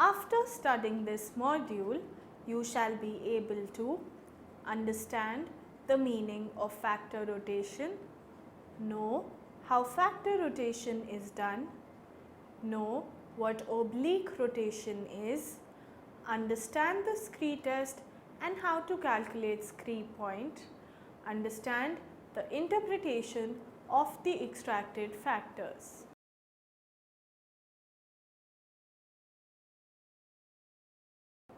After studying this module, you shall be able to understand the meaning of factor rotation, know how factor rotation is done, know what oblique rotation is, understand the Scree test and how to calculate Scree point, understand the interpretation of the extracted factors.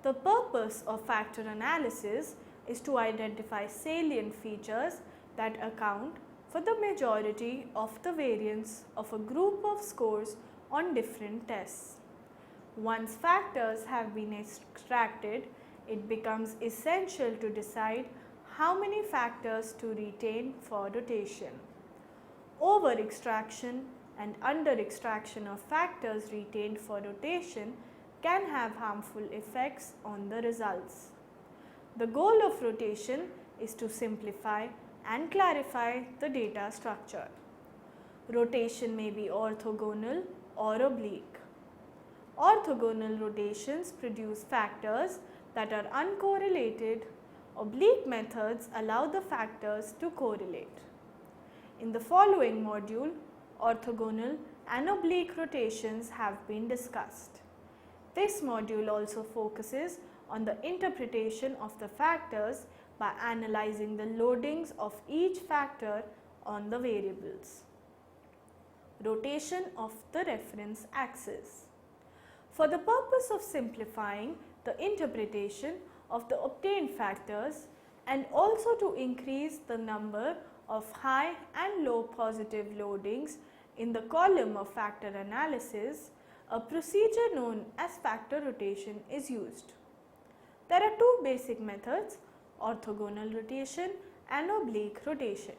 The purpose of factor analysis is to identify salient features that account for the majority of the variance of a group of scores on different tests. Once factors have been extracted, it becomes essential to decide how many factors to retain for rotation. Over extraction and under extraction of factors retained for rotation can have harmful effects on the results. The goal of rotation is to simplify and clarify the data structure. Rotation may be orthogonal or oblique. Orthogonal rotations produce factors that are uncorrelated. Oblique methods allow the factors to correlate. In the following module, orthogonal and oblique rotations have been discussed. This module also focuses on the interpretation of the factors by analyzing the loadings of each factor on the variables. Rotation of the reference axis. For the purpose of simplifying the interpretation of the obtained factors and also to increase the number of high and low positive loadings in the column of factor analysis, a procedure known as factor rotation is used. There are two basic methods, orthogonal rotation and oblique rotation.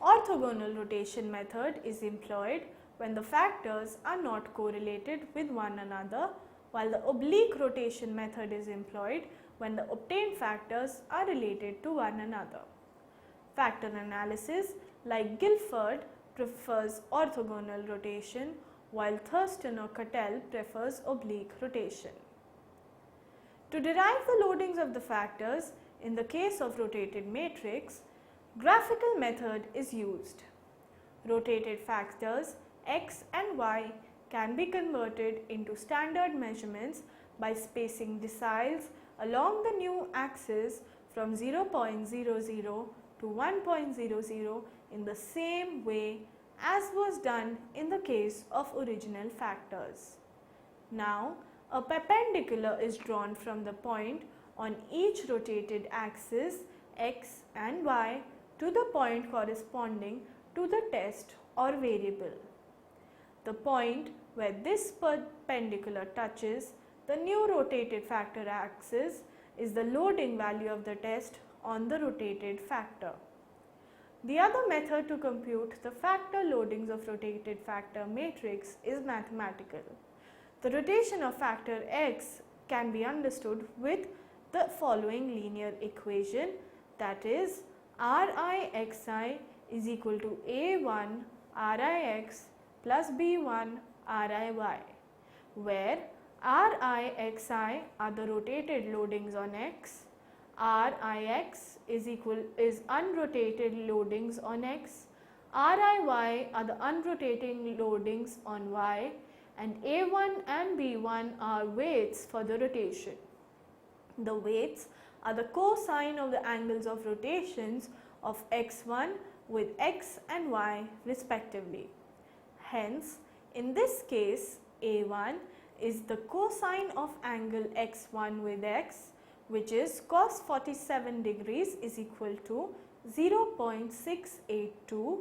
Orthogonal rotation method is employed when the factors are not correlated with one another, while the oblique rotation method is employed when the obtained factors are related to one another. Factor analysis, like Guilford, prefers orthogonal rotation, while Thurston or Cattell prefers oblique rotation. To derive the loadings of the factors in the case of rotated matrix, graphical method is used. Rotated factors x and y can be converted into standard measurements by spacing deciles along the new axis from 0.00 to 1.00 in the same way as was done in the case of original factors. Now, a perpendicular is drawn from the point on each rotated axis x and y to the point corresponding to the test or variable. The point where this perpendicular touches the new rotated factor axis is the loading value of the test on the rotated factor. The other method to compute the factor loadings of rotated factor matrix is mathematical. The rotation of factor x can be understood with the following linear equation, that is Rixi is equal to A1 Rix plus B1 Riy, where Rixi are the rotated loadings on x, Rix is unrotated loadings on x, Riy are the unrotating loadings on y, and A1 and B1 are weights for the rotation. The weights are the cosine of the angles of rotations of x1 with x and y respectively. Hence, in this case, A1 is the cosine of angle x1 with x, which is cos 47 degrees is equal to 0.682.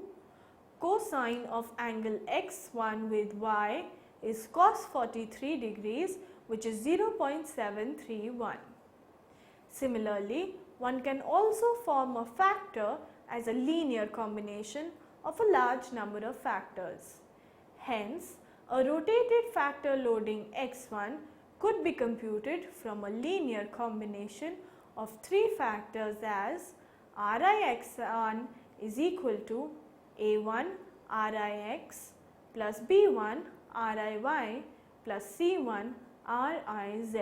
Cosine of angle x1 with y is cos 43 degrees, which is 0.731. Similarly, one can also form a factor as a linear combination of a large number of factors. Hence, a rotated factor loading x1 could be computed from a linear combination of three factors as Rix1 is equal to A1 Rix plus B1 Riy plus C1 Riz.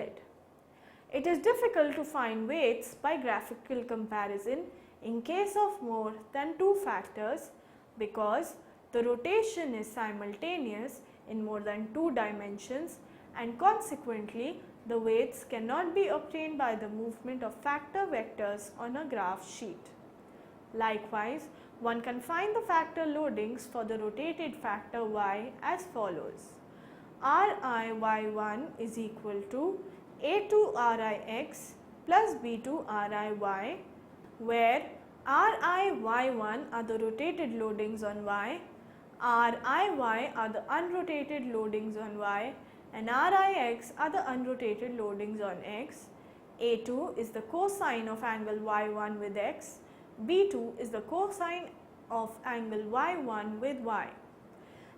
It is difficult to find weights by graphical comparison in case of more than two factors because the rotation is simultaneous in more than two dimensions and consequently the weights cannot be obtained by the movement of factor vectors on a graph sheet. Likewise, one can find the factor loadings for the rotated factor y as follows. Riy1 is equal to A2Rix plus B2Riy, where Riy1 are the rotated loadings on y, Riy are the unrotated loadings on y, and Rix are the unrotated loadings on x. A2 is the cosine of angle y1 with x, B2 is the cosine of angle y1 with y.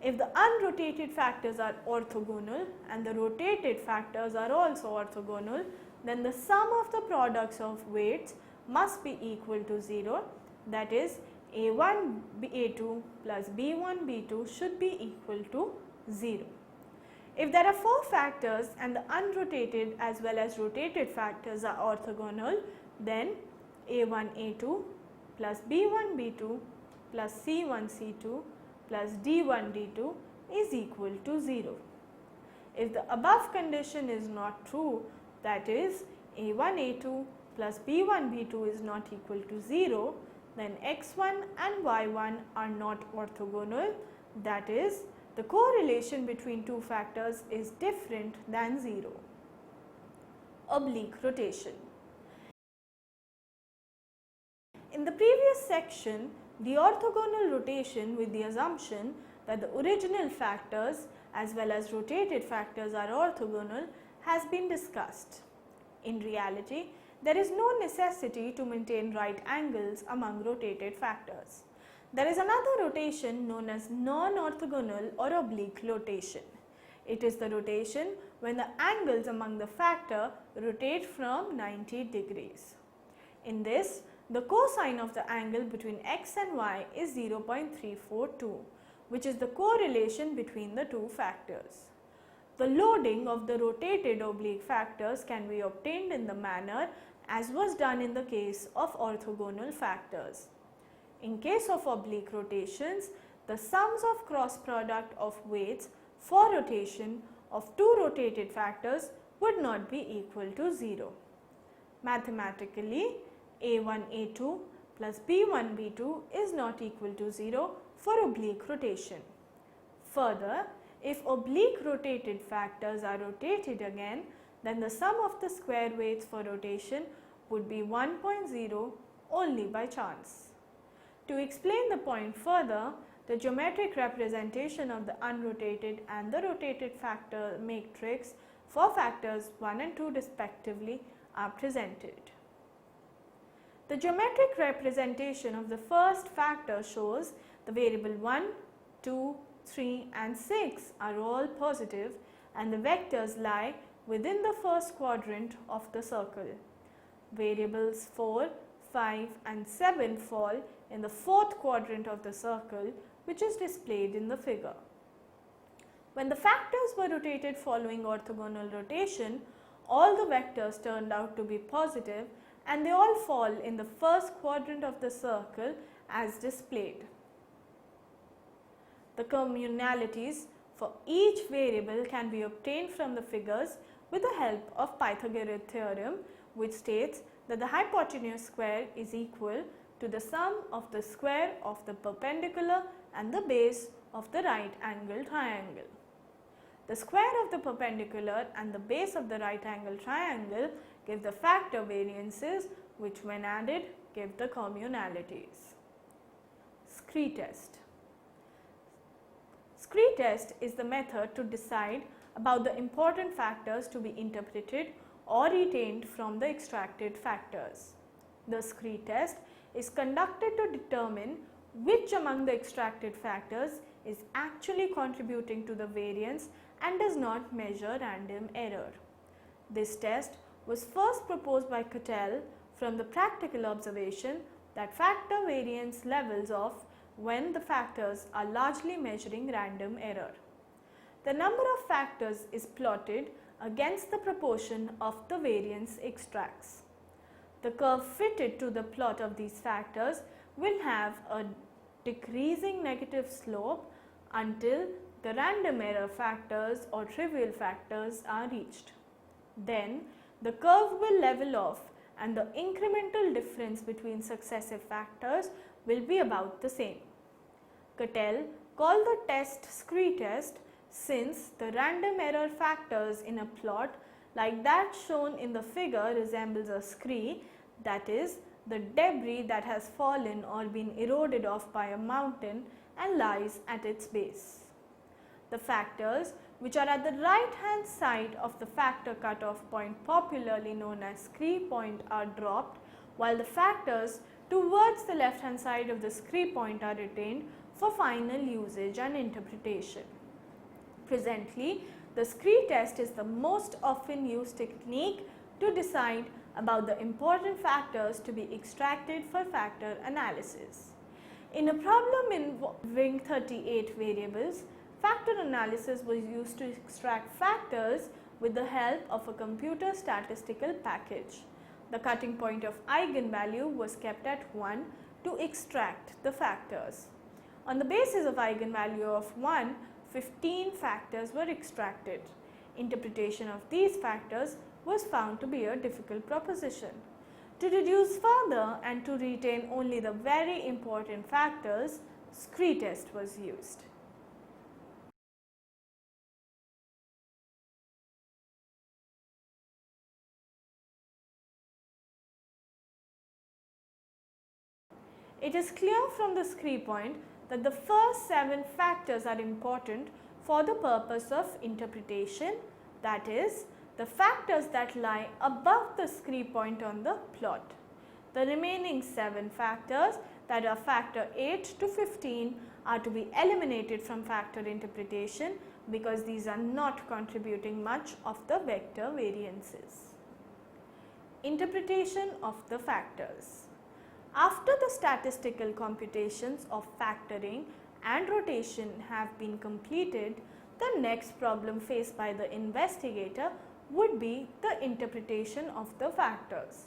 If the unrotated factors are orthogonal and the rotated factors are also orthogonal, then the sum of the products of weights must be equal to 0, that is A1 A2 plus B1 B2 should be equal to 0. If there are four factors and the unrotated as well as rotated factors are orthogonal, then A1 A2 plus B1 B2 plus C1 C2 plus D1 D2 is equal to 0. If the above condition is not true, that is A1 A2 plus B1 B2 is not equal to 0, then x1 and y1 are not orthogonal, that is the correlation between two factors is different than 0. Oblique rotation. In the previous section, the orthogonal rotation with the assumption that the original factors as well as rotated factors are orthogonal has been discussed. In reality, there is no necessity to maintain right angles among rotated factors. There is another rotation known as non-orthogonal or oblique rotation. It is the rotation when the angles among the factor rotate from 90 degrees. In this, the cosine of the angle between x and y is 0.342, which is the correlation between the two factors. The loading of the rotated oblique factors can be obtained in the manner as was done in the case of orthogonal factors. In case of oblique rotations, the sums of cross product of weights for rotation of two rotated factors would not be equal to 0. Mathematically, A1 A2 plus B1 B2 is not equal to 0 for oblique rotation. Further, if oblique rotated factors are rotated again, then the sum of the square weights for rotation would be 1.0 only by chance. To explain the point further, the geometric representation of the unrotated and the rotated factor matrix for factors 1 and 2 respectively are presented. The geometric representation of the first factor shows the variable 1, 2, 3 and 6 are all positive and the vectors lie within the first quadrant of the circle. Variables 4, 5 and 7 fall in the fourth quadrant of the circle, which is displayed in the figure. When the factors were rotated following orthogonal rotation, all the vectors turned out to be positive and they all fall in the first quadrant of the circle as displayed. The communalities for each variable can be obtained from the figures with the help of Pythagorean theorem, which states that the hypotenuse square is equal to the sum of the square of the perpendicular and the base of the right angle triangle. The square of the perpendicular and the base of the right angle triangle give the factor variances, which when added give the communalities. Scree test. Scree test is the method to decide about the important factors to be interpreted or retained from the extracted factors. The Scree test is conducted to determine which among the extracted factors is actually contributing to the variance and does not measure random error. This test was first proposed by Cattell from the practical observation that factor variance levels off when the factors are largely measuring random error. the number of factors is plotted against the proportion of the variance extracts. The curve fitted to the plot of these factors will have a decreasing negative slope until the random error factors or trivial factors are reached. Then the curve will level off and the incremental difference between successive factors will be about the same. Cattell called the test scree test since the random error factors in a plot like that shown in the figure resembles a scree, that is, the debris that has fallen or been eroded off by a mountain and lies at its base. The factors which are at the right hand side of the factor cutoff point, popularly known as scree point, are dropped, while the factors towards the left hand side of the scree point are retained for final usage and interpretation. Presently, the scree test is the most often used technique to decide about the important factors to be extracted for factor analysis. In a problem involving 38 variables, factor analysis was used to extract factors with the help of a computer statistical package. The cutting point of eigenvalue was kept at 1 to extract the factors. On the basis of eigenvalue of 1, 15 factors were extracted. Interpretation of these factors was found to be a difficult proposition. To reduce further and to retain only the very important factors, scree test was used. It is clear from the scree point that the first 7 factors are important for the purpose of interpretation, that is, the factors that lie above the scree point on the plot. The remaining 7 factors, that are factor 8 to 15, are to be eliminated from factor interpretation because these are not contributing much of the vector variances. Interpretation of the factors. After the statistical computations of factoring and rotation have been completed, the next problem faced by the investigator would be the interpretation of the factors.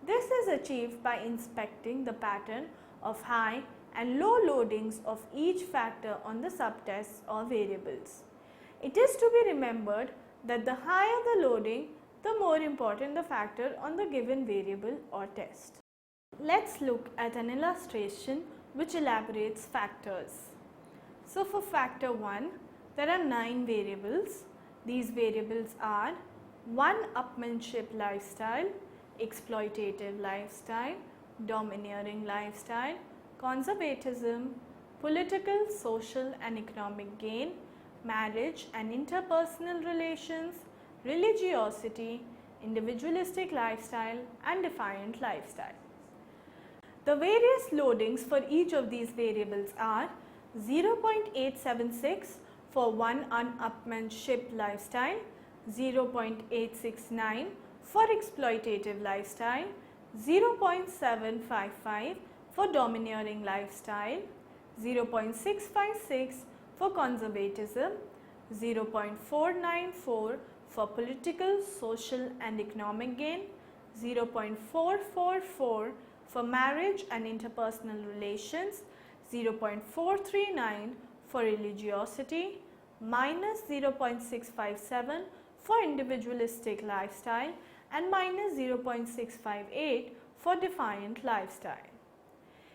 This is achieved by inspecting the pattern of high and low loadings of each factor on the subtests or variables. It is to be remembered that the higher the loading, the more important the factor on the given variable or test. Let's look at an illustration which elaborates factors. So for factor 1, there are 9 variables. These variables are 1. Upmanship lifestyle, exploitative lifestyle, domineering lifestyle, conservatism, political, social and economic gain, marriage and interpersonal relations, religiosity, individualistic lifestyle and defiant lifestyle. The various loadings for each of these variables are 0.876 for 1 upmanship lifestyle, 0.869 for exploitative lifestyle, 0.755 for domineering lifestyle, 0.656 for conservatism, 0.494 for political, social and economic gain, 0.444 for marriage and interpersonal relations, 0.439 for religiosity, minus 0.657 for individualistic lifestyle and minus 0.658 for defiant lifestyle.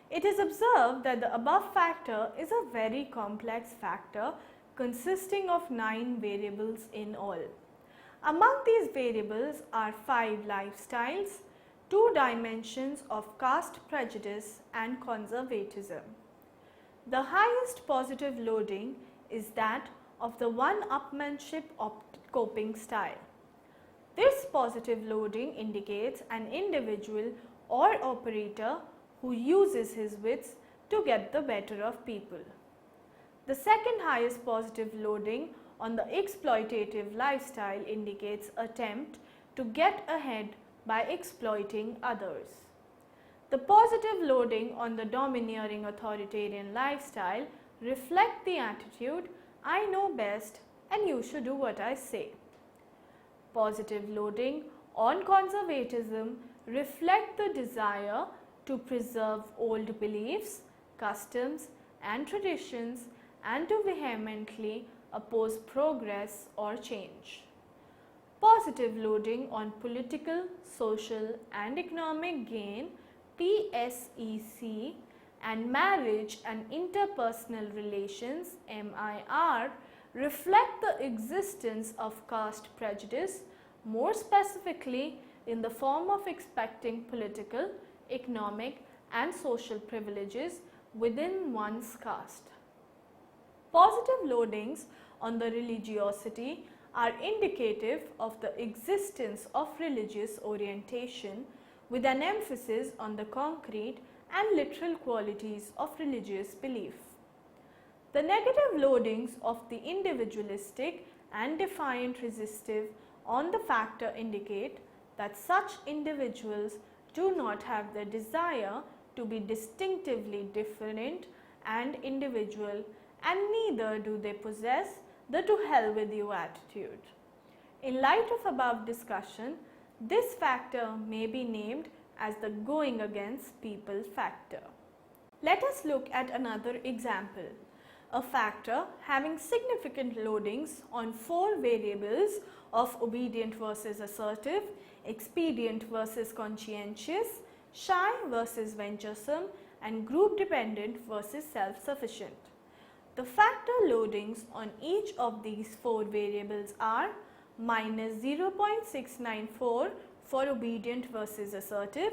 It is observed that the above factor is a very complex factor consisting of 9 variables in all. Among these variables are 5 lifestyles, 2 dimensions of caste prejudice and conservatism. The highest positive loading is that of the 1 upmanship coping style. This positive loading indicates an individual or operator who uses his wits to get the better of people. The second highest positive loading on the exploitative lifestyle indicates attempt to get ahead by exploiting others. The positive loading on the domineering authoritarian lifestyle reflect the attitude, I know best, and you should do what I say. Positive loading on conservatism reflect the desire to preserve old beliefs, customs and traditions and to vehemently oppose progress or change. Positive loading on political, social and economic gain PSEC and marriage and interpersonal relations MIR reflect the existence of caste prejudice, more specifically in the form of expecting political, economic and social privileges within one's caste. Positive loadings on the religiosity are indicative of the existence of religious orientation with an emphasis on the concrete and literal qualities of religious belief. The negative loadings of the individualistic and defiant resistive on the factor indicate that such individuals do not have the desire to be distinctively different and individual, and neither do they possess the to hell with you attitude. In light of above discussion, this factor may be named as the going against people factor. Let us look at another example. A factor having significant loadings on 4 variables of obedient versus assertive, expedient versus conscientious, shy versus venturesome, and group dependent versus self-sufficient. The factor loadings on each of these 4 variables are minus 0.694 for obedient versus assertive,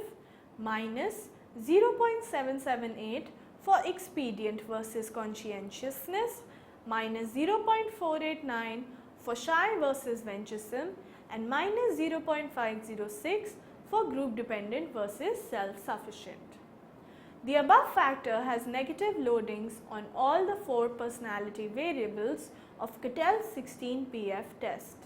minus 0.778 for expedient versus conscientiousness, minus 0.489 for shy versus venturesome, and minus 0.506 for group dependent versus self-sufficient. The above factor has negative loadings on all the 4 personality variables of Catel's 16PF test.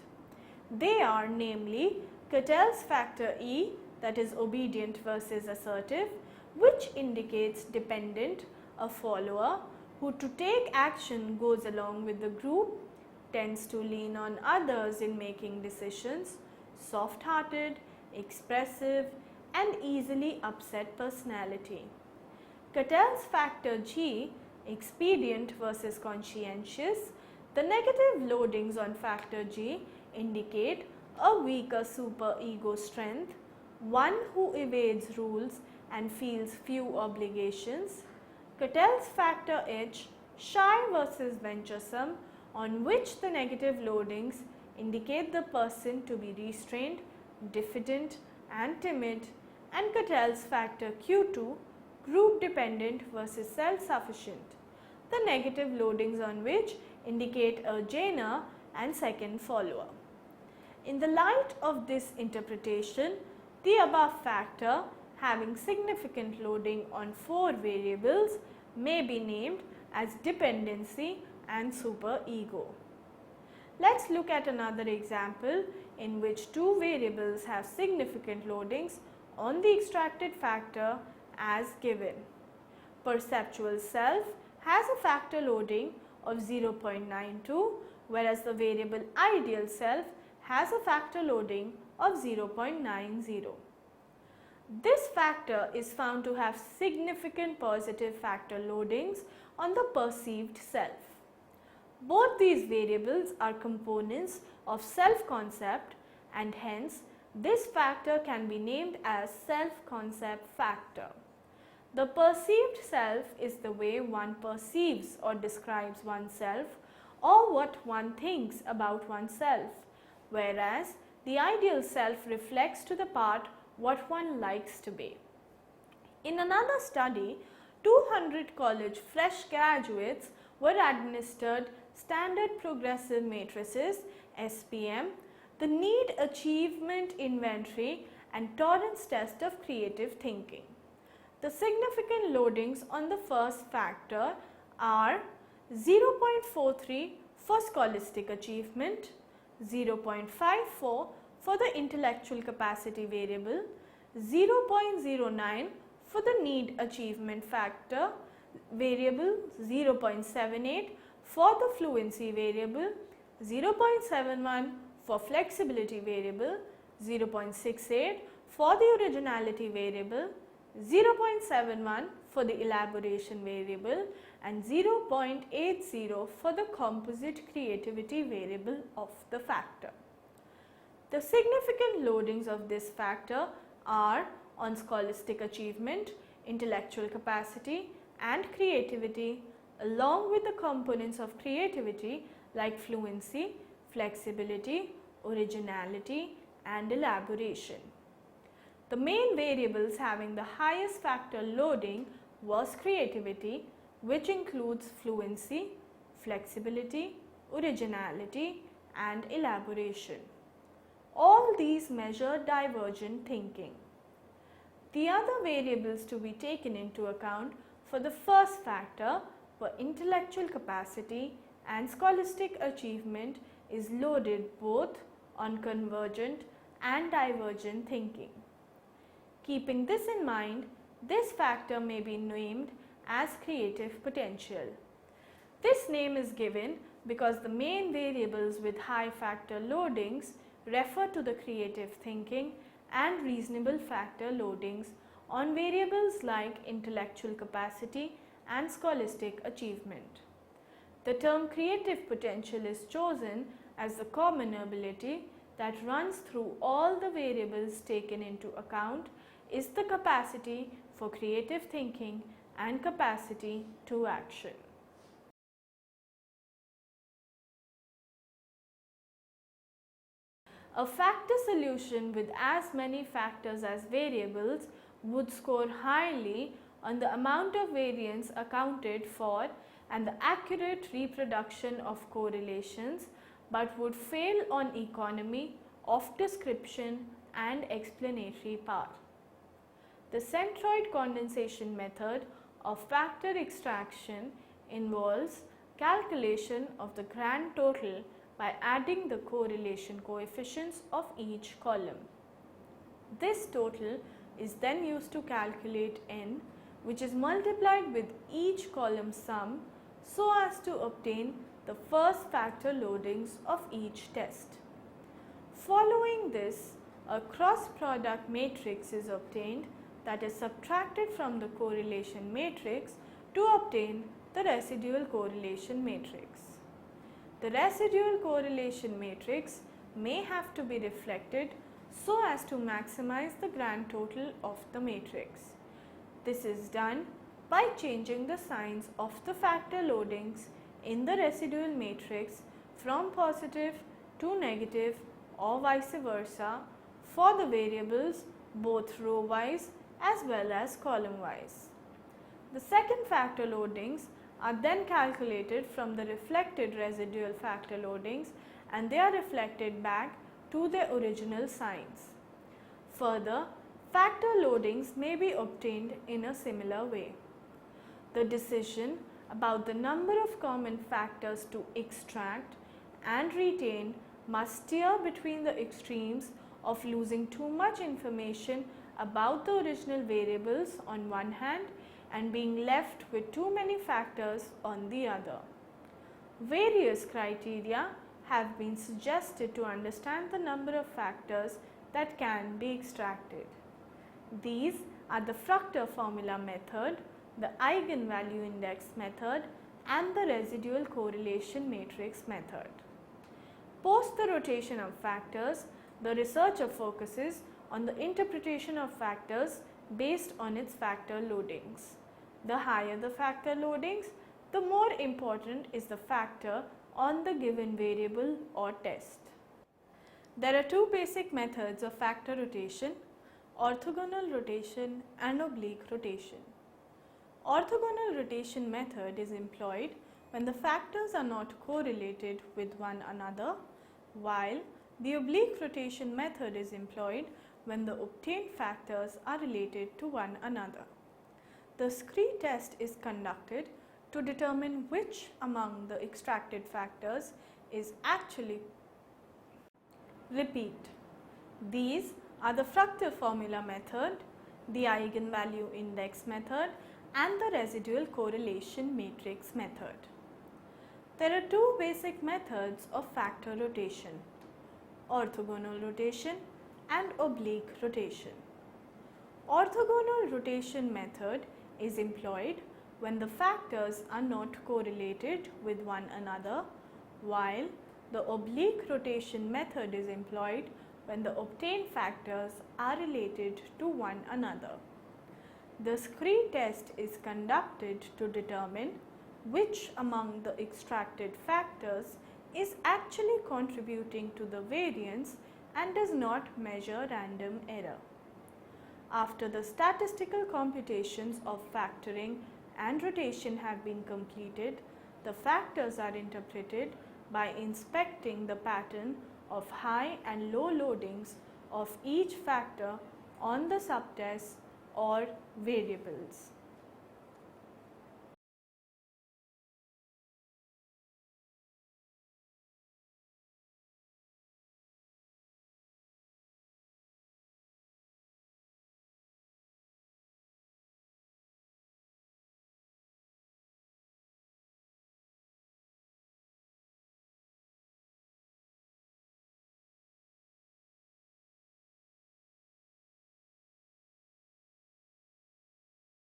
They are namely Catel's factor E, that is obedient versus assertive, which indicates dependent, a follower who to take action goes along with the group, tends to lean on others in making decisions, soft-hearted, expressive and easily upset personality. Catel's factor G, expedient versus conscientious, the negative loadings on factor G indicate a weaker superego strength, one who evades rules and feels few obligations. Catel's factor H, shy versus venturesome, on which the negative loadings indicate the person to be restrained, diffident and timid, and Catel's factor Q2, group dependent versus self-sufficient, the negative loadings on which indicate a joiner and second follower. In the light of this interpretation, the above factor having significant loading on 4 variables may be named as dependency and superego. Let's look at another example in which 2 variables have significant loadings on the extracted factor as given. Perceptual self has a factor loading of 0.92, whereas the variable ideal self has a factor loading of 0.90. This factor is found to have significant positive factor loadings on the perceived self. Both these variables are components of self-concept, and hence this factor can be named as self-concept factor. The perceived self is the way one perceives or describes oneself or what one thinks about oneself, whereas the ideal self reflects to the part what one likes to be. In another study, 200 college fresh graduates were administered Standard Progressive Matrices (SPM), the Need Achievement Inventory and Torrance test of creative thinking. The significant loadings on the first factor are 0.43 for scholastic achievement, 0.54 for the intellectual capacity variable, 0.09 for the need achievement factor variable, 0.78 for the fluency variable, 0.71 for flexibility variable, 0.68 for the originality variable, 0.71 for the elaboration variable, and 0.80 for the composite creativity variable of the factor. The significant loadings of this factor are on scholastic achievement, intellectual capacity, and creativity, along with the components of creativity like fluency, flexibility, originality, and elaboration. The main variables having the highest factor loading was creativity, which includes fluency, flexibility, originality, and elaboration. All these measure divergent thinking. The other variables to be taken into account for the first factor were intellectual capacity and scholastic achievement is loaded both on convergent and divergent thinking. Keeping this in mind, this factor may be named as creative potential. This name is given because the main variables with high factor loadings refer to the creative thinking and reasonable factor loadings on variables like intellectual capacity and scholastic achievement. The term creative potential is chosen as the common ability that runs through all the variables taken into account is the capacity for creative thinking and capacity to action. A factor solution with as many factors as variables would score highly on the amount of variance accounted for and the accurate reproduction of correlations, but would fail on economy of description and explanatory power. The centroid condensation method of factor extraction involves calculation of the grand total by adding the correlation coefficients of each column. This total is then used to calculate n, which is multiplied with each column sum so as to obtain the first factor loadings of each test. Following this, a cross product matrix is obtained that is subtracted from the correlation matrix to obtain the residual correlation matrix. The residual correlation matrix may have to be reflected so as to maximize the grand total of the matrix. This is done by changing the signs of the factor loadings in the residual matrix from positive to negative or vice versa for the variables both row wise as well as column wise. The second factor loadings are then calculated from the reflected residual factor loadings and they are reflected back to their original signs. Further, factor loadings may be obtained in a similar way. The decision about the number of common factors to extract and retain must steer between the extremes of losing too much information about the original variables on one hand and being left with too many factors on the other. Various criteria have been suggested to understand the number of factors that can be extracted. These are the Fructer formula method, the eigenvalue index method, and the residual correlation matrix method. Post the rotation of factors, the researcher focuses on the interpretation of factors based on its factor loadings. The higher the factor loadings, the more important is the factor on the given variable or test. There are two basic methods of factor rotation: orthogonal rotation and oblique rotation. Orthogonal rotation method is employed when the factors are not correlated with one another, while the oblique rotation method is employed when the obtained factors are related to one another. The scree test is conducted to determine which among the extracted factors is actually repeat. These are the Fructer formula method, the eigenvalue index method, and the residual correlation matrix method. There are two basic methods of factor rotation: orthogonal rotation and oblique rotation. Orthogonal rotation method is employed when the factors are not correlated with one another, while the oblique rotation method is employed when the obtained factors are related to one another. The scree test is conducted to determine which among the extracted factors is actually contributing to the variance and does not measure random error. After the statistical computations of factoring and rotation have been completed, the factors are interpreted by inspecting the pattern of high and low loadings of each factor on the subtests or variables.